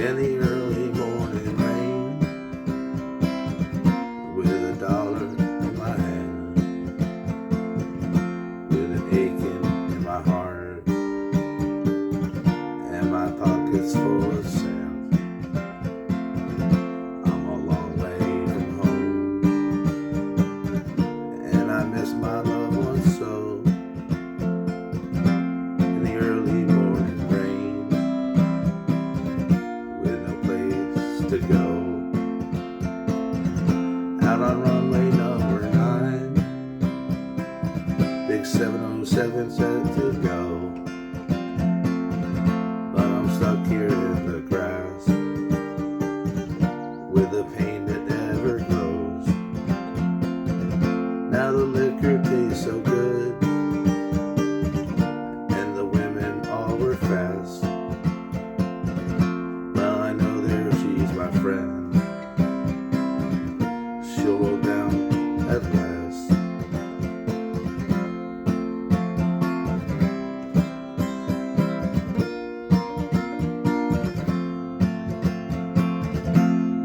in the early morning rain, with $1 in my hand, with an aching in my heart, and my pockets full of sand. I'm a long way from home, and I miss my loved ones so. In the early morning rain, with no place to go, out on runway number 9, big 707 set to go, but I'm stuck here in the grass, with the pain that never grows. Now the liquor tastes so good, and the women all were fast. Well, I know there she's my friend, she'll roll down at last.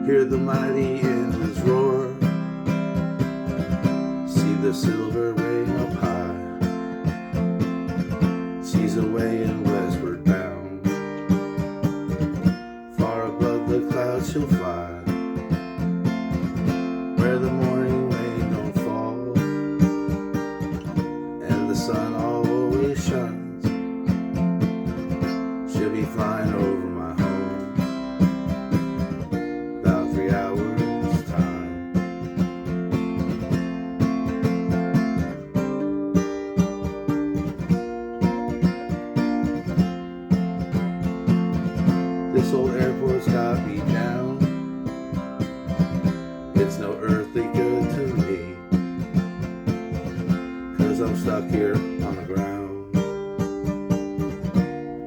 Hear the mighty engines roar, see the silver way up high. She's away and westward bound, far above the clouds she'll fly, where the morning rain don't fall, and the sun always shines. She'll be flying over my home, about 3 hours time. This old airport's got me down, it's no earthly good to me, 'cause I'm stuck here on the ground,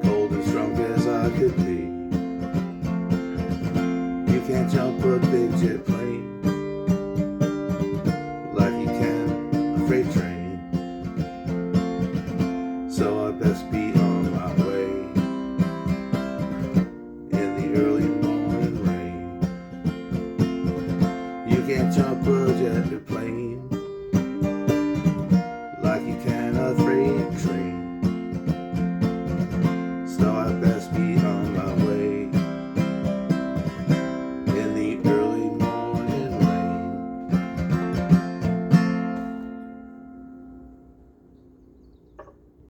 cold as drunk as I could be. You can't jump a big jet